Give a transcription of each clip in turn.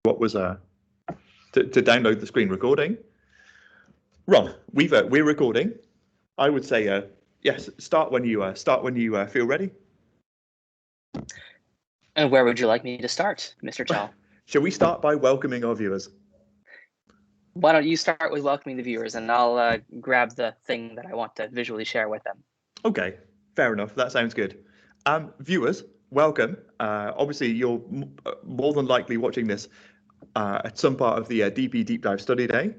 what was to download the screen recording. Ron, we're recording. I would say yes. Start when you feel ready. And where would you like me to start, Mr. Chow? Shall we start by welcoming our viewers? Why don't you start with welcoming the viewers, and I'll grab the thing that I want to visually share with them. Okay, fair enough. That sounds good. Viewers, welcome. Obviously, you're more than likely watching this at some part of the DP Deep Dive Study Day.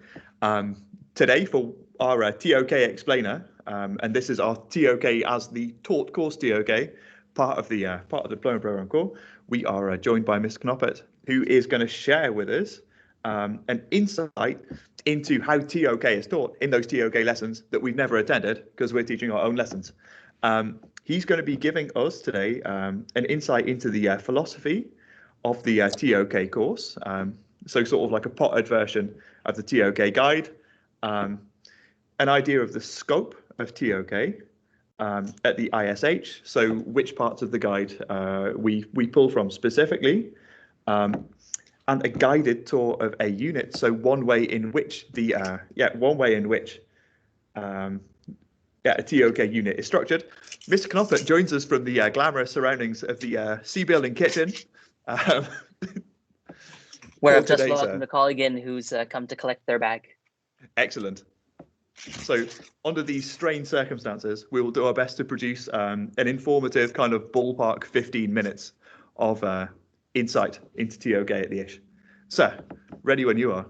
Today, for our TOK Explainer, and this is our TOK as the taught course TOK, part of the diploma program core, we are joined by Ms. Knoppert, who is going to share with us an insight into how TOK is taught in those TOK lessons that we've never attended because we're teaching our own lessons. He's going to be giving us today an insight into the philosophy of the TOK course, so sort of like a potted version of the TOK guide, an idea of the scope of TOK at the ISH, so which parts of the guide we pull from specifically, and a guided tour of a unit. So one way in which a TOK unit is structured. Mr. Knoppert joins us from the glamorous surroundings of the C building kitchen. Where I've just welcomed a colleague in who's come to collect their bag. Excellent. So under these strange circumstances, we will do our best to produce an informative kind of ballpark 15 minutes of insight into TOK at the ISH. So, ready when you are.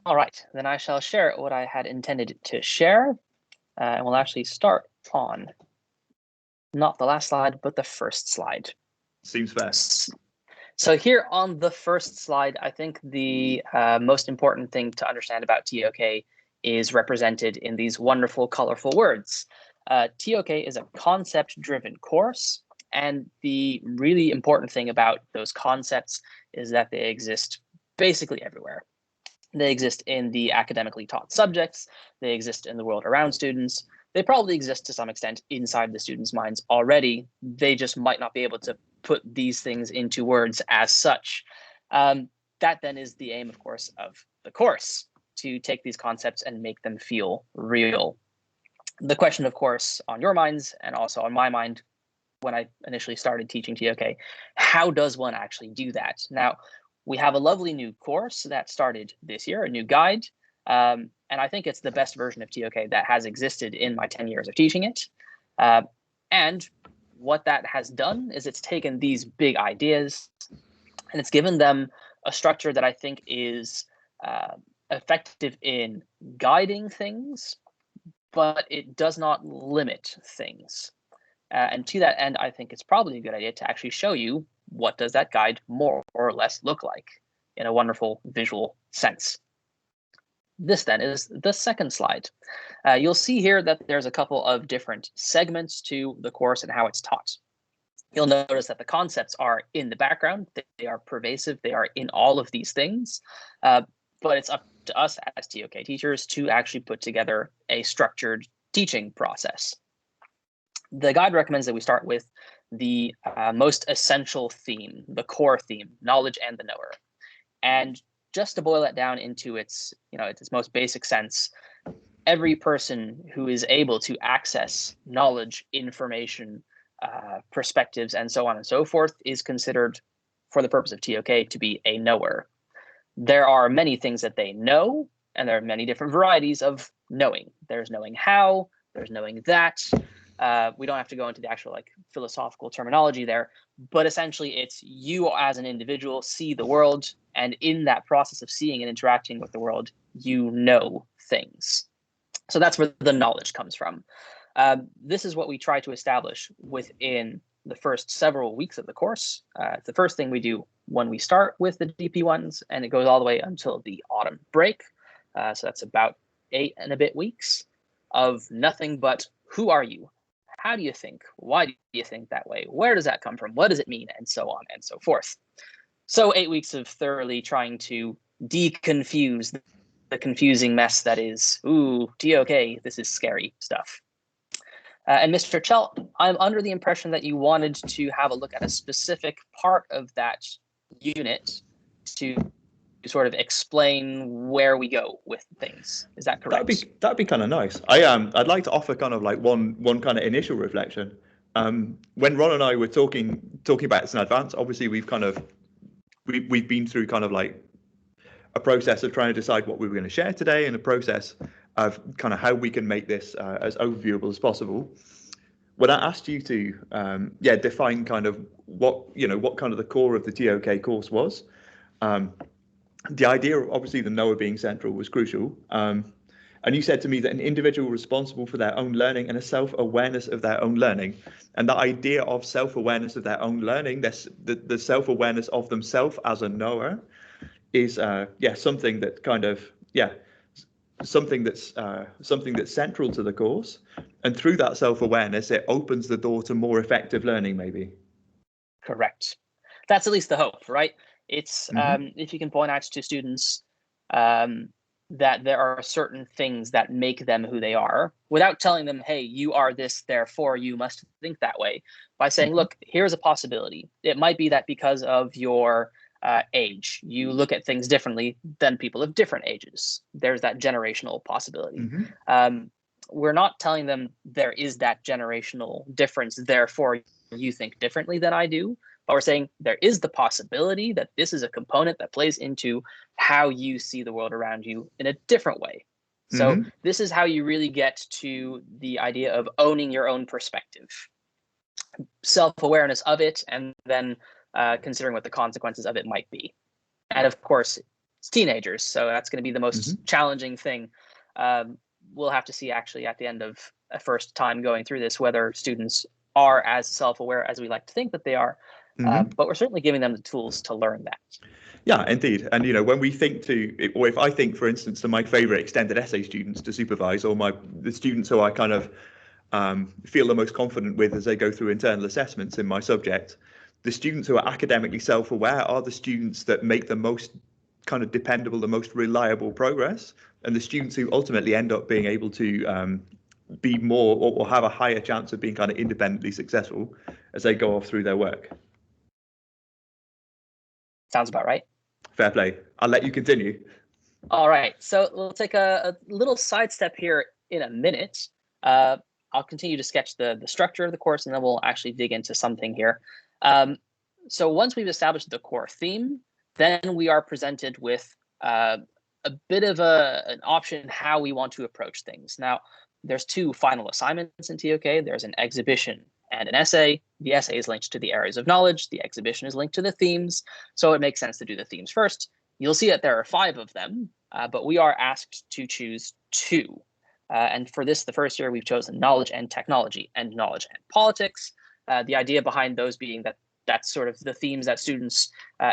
All right, then I shall share what I had intended to share. And we'll actually start on not the last slide, but the first slide. Seems fair. So here on the first slide, I think the most important thing to understand about TOK is represented in these wonderful, colorful words. TOK is a concept-driven course, and the really important thing about those concepts is that they exist basically everywhere. They exist in the academically taught subjects, they exist in the world around students, they probably exist to some extent inside the students' minds already. They just might not be able to put these things into words as such. That then is the aim, of course, of the course, to take these concepts and make them feel real. The question, of course, on your minds and also on my mind when I initially started teaching TOK, how does one actually do that? Now, we have a lovely new course that started this year, a new guide, and I think it's the best version of TOK that has existed in my 10 years of teaching it. And what that has done is it's taken these big ideas and it's given them a structure that I think is effective in guiding things, but it does not limit things. And to that end, I think it's probably a good idea to actually show you what does that guide more or less look like in a wonderful visual sense. This then is the second slide. You'll see here that there's a couple of different segments to the course and how it's taught. You'll notice that the concepts are in the background. They are pervasive. They are in all of these things. But it's up to us as TOK teachers to actually put together a structured teaching process. The guide recommends that we start with the most essential theme, the core theme, knowledge and the knower. And just to boil that down into its most basic sense, every person who is able to access knowledge, information, perspectives, and so on and so forth is considered, for the purpose of TOK, to be a knower. There are many things that they know, and there are many different varieties of knowing. There's knowing how, there's knowing that. We don't have to go into the actual philosophical terminology there, but essentially it's you as an individual see the world, and in that process of seeing and interacting with the world, you know things. So that's where the knowledge comes from. This is what we try to establish within the first several weeks of the course. It's the first thing we do when we start with the DP ones, and it goes all the way until the autumn break. So that's about 8 and a bit weeks of nothing but who are you? How do you think? Why do you think that way? Where does that come from? What does it mean? And so on and so forth. So 8 weeks of thoroughly trying to deconfuse the confusing mess that is, TOK, this is scary stuff. And Mr. Chell, I'm under the impression that you wanted to have a look at a specific part of that unit to sort of explain where we go with things. Is that correct? That'd be kind of nice. I'd like to offer kind of like one kind of initial reflection. When Ron and I were talking about this in advance, obviously we've been through kind of like a process of trying to decide what we were going to share today, and a process of kind of how we can make this as overviewable as possible. When I asked you to define kind of what kind of the core of the TOK course was, the idea of obviously the knower being central was crucial. And you said to me that an individual responsible for their own learning and a self-awareness of their own learning. And the idea of self-awareness of their own learning, the self-awareness of themselves as a knower, is something that kind of something that's central to the course. And through that self-awareness, it opens the door to more effective learning, maybe. Correct. That's at least the hope, right? It's if you can point out to students that there are certain things that make them who they are, without telling them, hey, you are this, therefore you must think that way, by saying, look, here's a possibility. It might be that because of your age, you look at things differently than people of different ages. There's that generational possibility. We're not telling them there is that generational difference, therefore you think differently than I do. But we're saying there is the possibility that this is a component that plays into how you see the world around you in a different way. So this is how you really get to the idea of owning your own perspective, self-awareness of it, and then considering what the consequences of it might be. And of course, it's teenagers, so that's going to be the most challenging thing. We'll have to see actually at the end of a first time going through this whether students are as self-aware as we like to think that they are. But we're certainly giving them the tools to learn that. Yeah, indeed. And, when we think or if I think, for instance, to my favorite extended essay students to supervise, or the students who I kind of feel the most confident with as they go through internal assessments in my subject, the students who are academically self-aware are the students that make the most kind of dependable, the most reliable progress, and the students who ultimately end up being able to be more or have a higher chance of being kind of independently successful as they go off through their work. Sounds about right. Fair play. I'll let you continue. All right. So we'll take a little sidestep here in a minute. I'll continue to sketch the structure of the course, and then we'll actually dig into something here. So once we've established the core theme, then we are presented with a bit of an option how we want to approach things. Now, there's two final assignments in TOK. There's an exhibition and an essay. The essay is linked to the areas of knowledge. The exhibition is linked to the themes. So it makes sense to do the themes first. You'll see that there are 5 of them, but we are asked to choose 2. And for this, the first year, we've chosen knowledge and technology and knowledge and politics. The idea behind those being that that's sort of the themes that students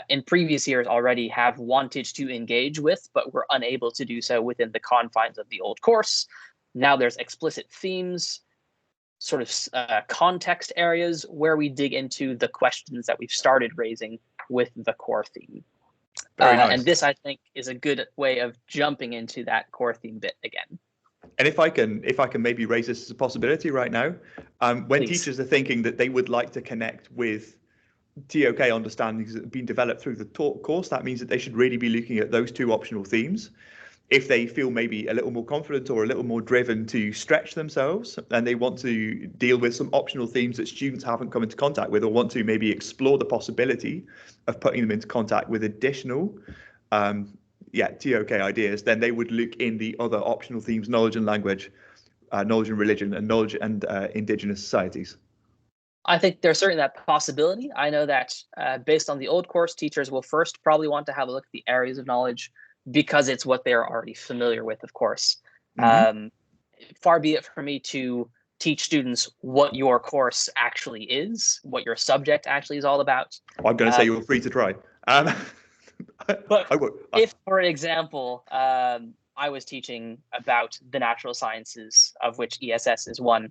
in previous years already have wanted to engage with, but were unable to do so within the confines of the old course. Now there's explicit themes, sort of context areas where we dig into the questions that we've started raising with the core theme. Very nice. And this, I think, is a good way of jumping into that core theme bit again. And if I can maybe raise this as a possibility right now, when Please. Teachers are thinking that they would like to connect with TOK understandings that have been developed through the course, that means that they should really be looking at those 2 optional themes. If they feel maybe a little more confident or a little more driven to stretch themselves, and they want to deal with some optional themes that students haven't come into contact with, or want to maybe explore the possibility of putting them into contact with additional TOK ideas, then they would look in the other optional themes: knowledge and language, knowledge and religion, and knowledge and indigenous societies. I think there's certainly that possibility. I know that based on the old course, teachers will first probably want to have a look at the areas of knowledge, because it's what they're already familiar with, of course. Far be it for me to teach students what your course actually is, what your subject actually is all about. Well, I'm going to say you're free to try. But if, for example, I was teaching about the natural sciences, of which ESS is one,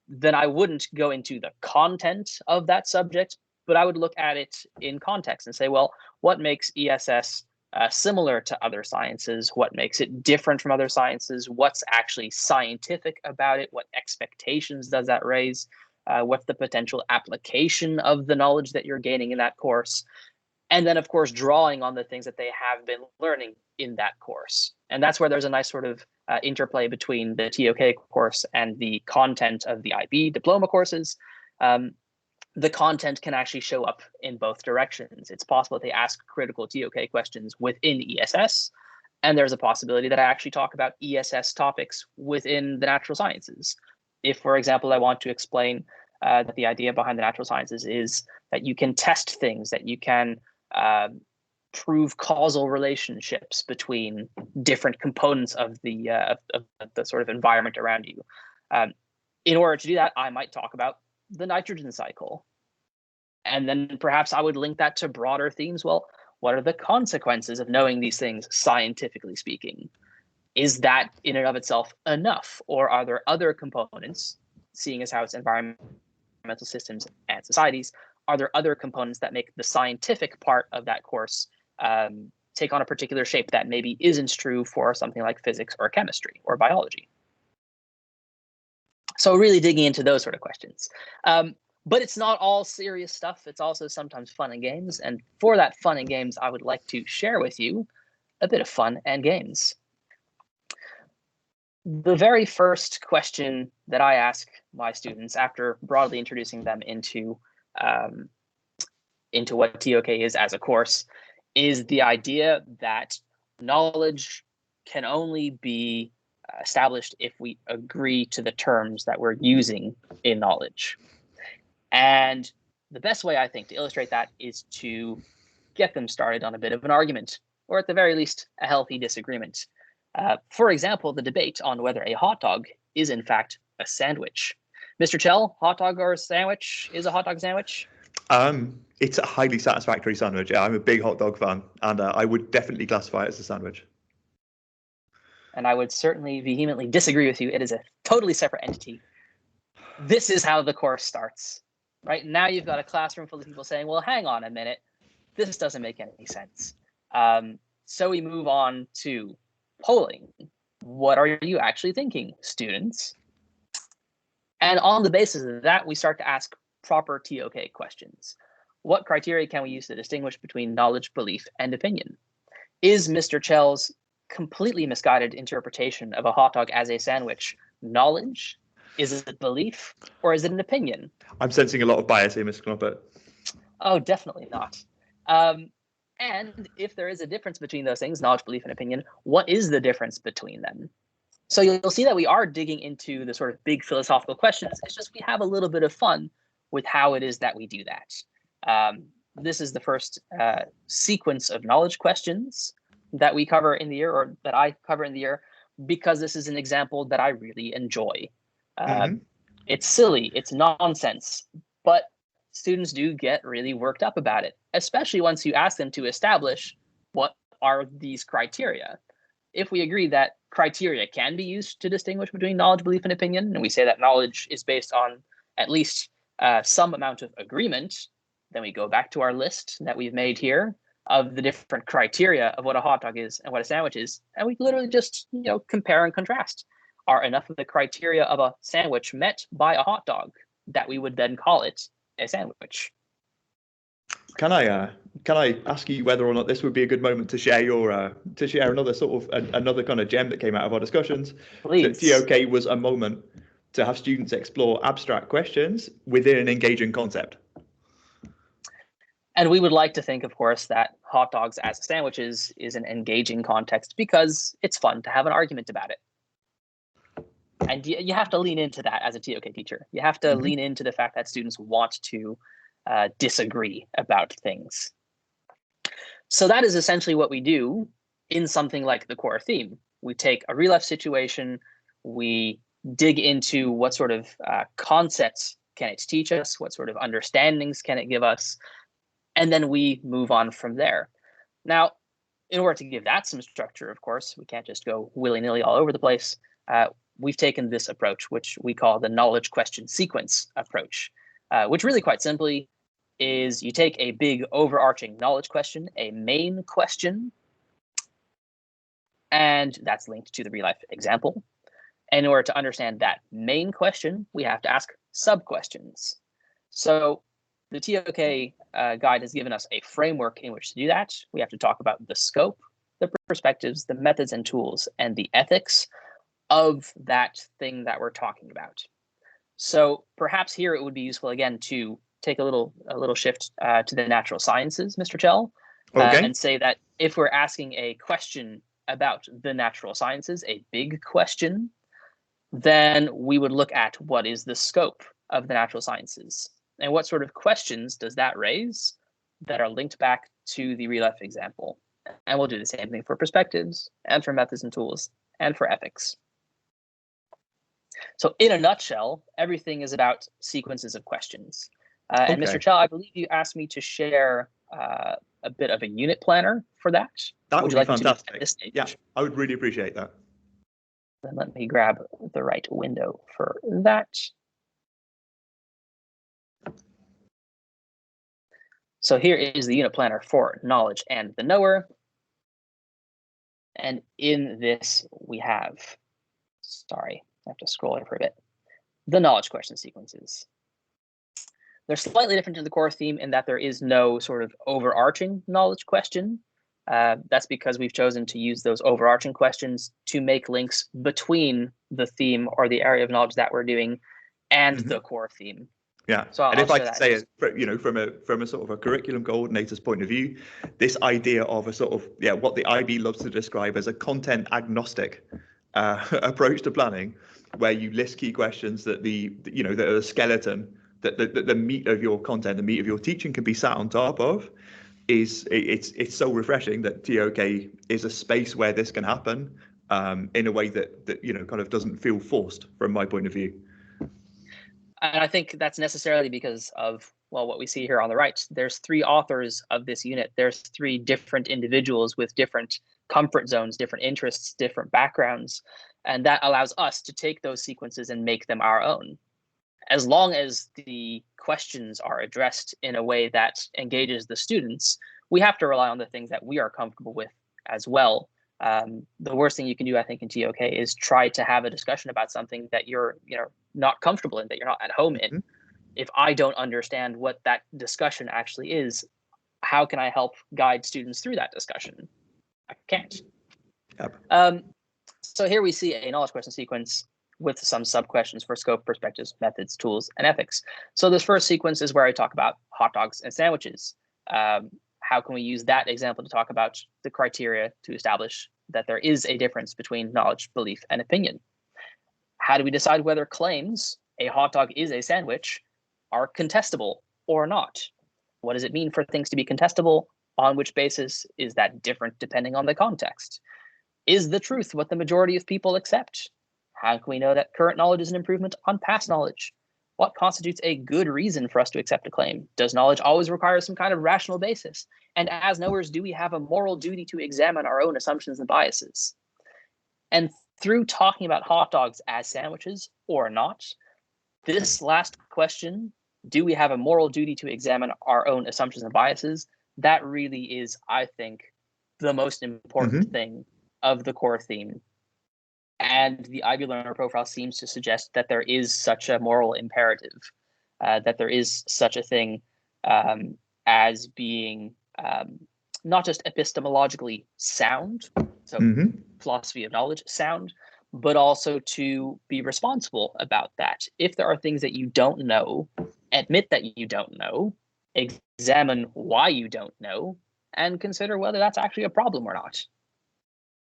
then I wouldn't go into the content of that subject, but I would look at it in context and say, well, what makes ESS similar to other sciences? What makes it different from other sciences? What's actually scientific about it? What expectations does that raise? What's the potential application of the knowledge that you're gaining in that course? And then, of course, drawing on the things that they have been learning in that course. And that's where there's a nice sort of interplay between the TOK course and the content of the IB diploma courses. The content can actually show up in both directions. It's possible that they ask critical TOK questions within ESS, and there's a possibility that I actually talk about ESS topics within the natural sciences. If, for example, I want to explain that the idea behind the natural sciences is that you can test things, that you can prove causal relationships between different components of the sort of environment around you. In order to do that, I might talk about the nitrogen cycle. And then perhaps I would link that to broader themes. Well, what are the consequences of knowing these things, scientifically speaking? Is that in and of itself enough? Or are there other components, seeing as how it's environmental systems and societies, are there other components that make the scientific part of that course take on a particular shape that maybe isn't true for something like physics or chemistry or biology? So really digging into those sort of questions. But it's not all serious stuff. It's also sometimes fun and games. And for that fun and games, I would like to share with you a bit of fun and games. The very first question that I ask my students after broadly introducing them into what TOK is as a course is the idea that knowledge can only be established if we agree to the terms that we're using in knowledge. And the best way, I think, to illustrate that is to get them started on a bit of an argument, or at the very least, a healthy disagreement. For example, the debate on whether a hot dog is in fact a sandwich. Mr. Chell, hot dog or a sandwich? Is a hot dog a sandwich? It's a highly satisfactory sandwich. I'm a big hot dog fan, and I would definitely classify it as a sandwich. And I would certainly vehemently disagree with you. It is a totally separate entity. This is how the course starts. Right now, you've got a classroom full of people saying, well, hang on a minute. This doesn't make any sense. So we move on to polling. What are you actually thinking, students? And on the basis of that, we start to ask proper TOK questions. What criteria can we use to distinguish between knowledge, belief, and opinion? Is Mr. Chell's completely misguided interpretation of a hot dog as a sandwich knowledge? Is it belief, or is it an opinion? I'm sensing a lot of bias here, Mr. Knoppert. Oh, definitely not. And if there is a difference between those things, knowledge, belief, and opinion, what is the difference between them? So you'll see that we are digging into the sort of big philosophical questions. It's just we have a little bit of fun with how it is that we do that. This is the first sequence of knowledge questions that we cover in the year, or that I cover in the year, because this is an example that I really enjoy. It's silly, it's nonsense, but students do get really worked up about it, especially once you ask them to establish what are these criteria. If we agree that criteria can be used to distinguish between knowledge, belief, and opinion, and we say that knowledge is based on at least some amount of agreement, then we go back to our list that we've made here of the different criteria of what a hot dog is and what a sandwich is, and we literally just compare and contrast. Are enough of the criteria of a sandwich met by a hot dog that we would then call it a sandwich? Can I ask you whether or not this would be a good moment to share another sort of another kind of gem that came out of our discussions? Please. That TOK was a moment to have students explore abstract questions within an engaging concept. And we would like to think, of course, that hot dogs as sandwiches is an engaging context because it's fun to have an argument about it. And you have to lean into that as a TOK teacher. You have to lean into the fact that students want to disagree about things. So that is essentially what we do in something like the core theme. We take a real life situation, we dig into what sort of concepts can it teach us, what sort of understandings can it give us, and then we move on from there. Now, in order to give that some structure, of course, we can't just go willy-nilly all over the place. We've taken this approach, which we call the knowledge question sequence approach, which really quite simply is you take a big overarching knowledge question, a main question, and that's linked to the real life example. And in order to understand that main question, we have to ask sub-questions. So the TOK guide has given us a framework in which to do that. We have to talk about the scope, the perspectives, the methods and tools, and the ethics of that thing that we're talking about. So perhaps here it would be useful again to take a little shift to the natural sciences, Mr. Chell, and say that if we're asking a question about the natural sciences, a big question, then we would look at what is the scope of the natural sciences and what sort of questions does that raise that are linked back to the real life example. And we'll do the same thing for perspectives and for methods and tools and for ethics. So in a nutshell, everything is about sequences of questions. And Mr. Chell, I believe you asked me to share a bit of a unit planner for that. That would be fantastic. At this stage? Yeah, I would really appreciate that. Then let me grab the right window for that. So here is the unit planner for knowledge and the knower. And in this, we have, sorry, I have to scroll here for a bit, the knowledge question sequences. They're slightly different to the core theme in that there is no sort of overarching knowledge question. That's because we've chosen to use those overarching questions to make links between the theme or the area of knowledge that we're doing and the core theme. Yeah, so and if I could say it, you know, from a sort of a curriculum coordinator's point of view, this idea of a sort of, yeah, what the IB loves to describe as a content agnostic approach to planning, where you list key questions that that are the skeleton, that the meat of your content, the meat of your teaching can be sat on top of, it's so refreshing that TOK is a space where this can happen in a way that kind of doesn't feel forced from my point of view. And I think that's necessarily because of, well, what we see here on the right. There's 3 authors of this unit. There's 3 different individuals with different comfort zones, different interests, different backgrounds. And that allows us to take those sequences and make them our own. As long as the questions are addressed in a way that engages the students, we have to rely on the things that we are comfortable with as well. The worst thing you can do, I think, in TOK is try to have a discussion about something that you're not comfortable in, that you're not at home in. If I don't understand what that discussion actually is, how can I help guide students through that discussion? I can't. Yep. So here we see a knowledge question sequence with some sub-questions for scope, perspectives, methods, tools, and ethics. So this first sequence is where I talk about hot dogs and sandwiches. How can we use that example to talk about the criteria to establish that there is a difference between knowledge, belief, and opinion? How do we decide whether claims a hot dog is a sandwich are contestable or not? What does it mean for things to be contestable? On which basis is that different depending on the context? Is the truth what the majority of people accept? How can we know that current knowledge is an improvement on past knowledge? What constitutes a good reason for us to accept a claim? Does knowledge always require some kind of rational basis? And as knowers, do we have a moral duty to examine our own assumptions and biases? And through talking about hot dogs as sandwiches or not, this last question, do we have a moral duty to examine our own assumptions and biases? That really is, I think, the most important thing of the core theme. And the IB learner profile seems to suggest that there is such a moral imperative, that there is such a thing as being not just epistemologically sound, so philosophy of knowledge sound, but also to be responsible about that. If there are things that you don't know, admit that you don't know, examine why you don't know, and consider whether that's actually a problem or not.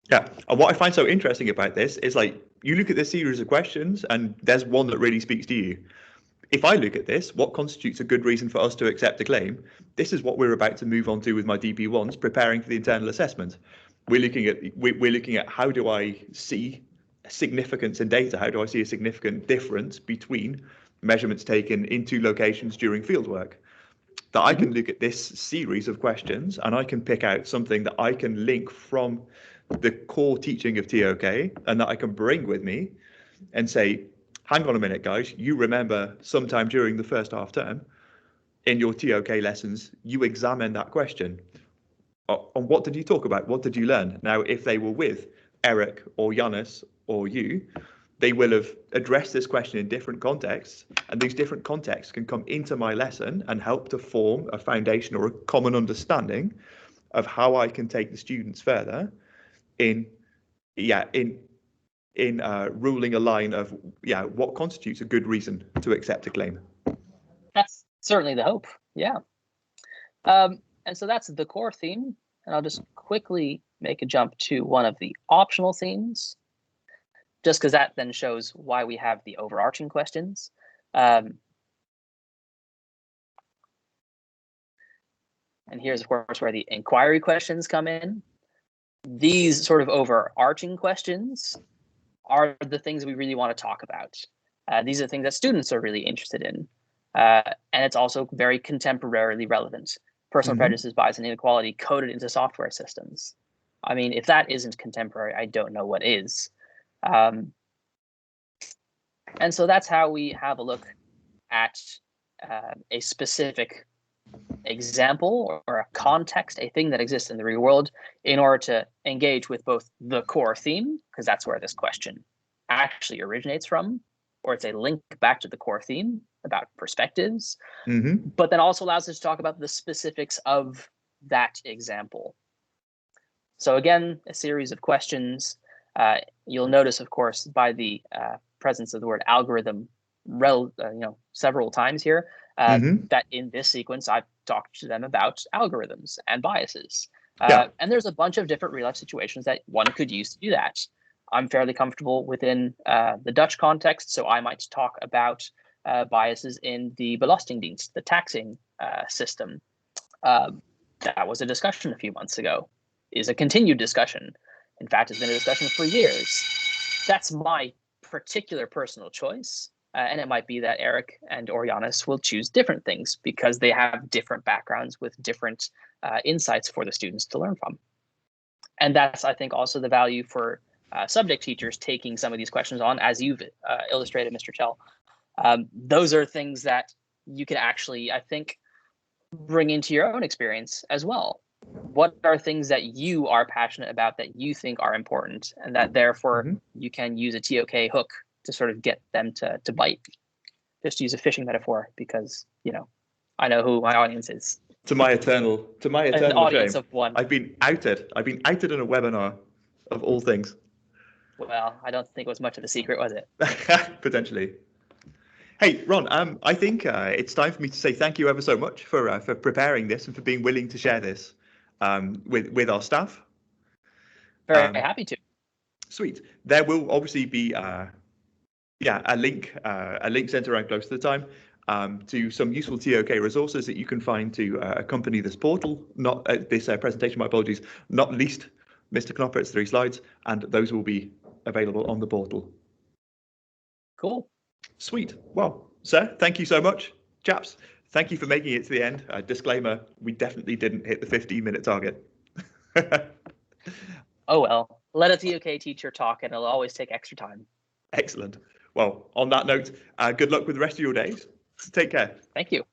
Yeah, and what I find so interesting about this is, like, you look at this series of questions and there's one that really speaks to you. If I look at this, what constitutes a good reason for us to accept a claim? This is what we're about to move on to with my DP1s, preparing for the internal assessment. We're looking at how do I see significance in data? How do I see a significant difference between measurements taken in 2 locations during fieldwork? That I can look at this series of questions and I can pick out something that I can link from the core teaching of TOK and that I can bring with me and say, hang on a minute, guys, you remember sometime during the first half term in your TOK lessons, you examined that question. On what did you talk about? What did you learn? Now, if they were with Eric or Giannis or you, they will have addressed this question in different contexts, and these different contexts can come into my lesson and help to form a foundation or a common understanding of how I can take the students further in ruling a line of what constitutes a good reason to accept a claim. That's certainly the hope. Yeah. And so that's the core theme, and I'll just quickly make a jump to one of the optional themes, just because that then shows why we have the overarching questions. And here's, of course, where the inquiry questions come in. These sort of overarching questions are the things we really want to talk about. These are the things that students are really interested in. And it's also very contemporarily relevant. Personal prejudices, bias, and inequality coded into software systems. I mean, if that isn't contemporary, I don't know what is. And so that's how we have a look at a specific example or a context, a thing that exists in the real world, in order to engage with both the core theme, because that's where this question actually originates from, or it's a link back to the core theme about perspectives, but then also allows us to talk about the specifics of that example. So again, a series of questions. You'll notice, of course, by the presence of the word algorithm several times here, that in this sequence, I've talked to them about algorithms and biases. And there's a bunch of different real life situations that one could use to do that. I'm fairly comfortable within the Dutch context, so I might talk about biases in the belastingdienst, the taxing system. That was a discussion a few months ago, is a continued discussion. In fact, it's been a discussion for years. That's my particular personal choice. And it might be that Eric and Orianis will choose different things because they have different backgrounds with different insights for the students to learn from. And that's, I think, also the value for subject teachers taking some of these questions on, as you've illustrated, Mr. Chell. Those are things that you can actually, I think, bring into your own experience as well. What are things that you are passionate about that you think are important, and that therefore you can use a TOK hook to sort of get them to bite? Just to use a fishing metaphor, because I know who my audience is. To my eternal audience shame, of one. I've been outed in a webinar, of all things. Well, I don't think it was much of a secret, was it? Potentially. Hey, Ron, I think it's time for me to say thank you ever so much for preparing this and for being willing to share this with our staff. Very happy to. Sweet. There will obviously be a link sent around close to the time to some useful TOK resources that you can find to accompany this portal, not this presentation, my apologies, not least Mr. Knoppert's 3 slides, and those will be available on the portal. Cool. Sweet. Well, sir, thank you so much. Chaps, thank you for making it to the end. Disclaimer, we definitely didn't hit the 15-minute target. Oh, well, let a TOK teacher talk, and it'll always take extra time. Excellent. Well, on that note, good luck with the rest of your days. Take care. Thank you.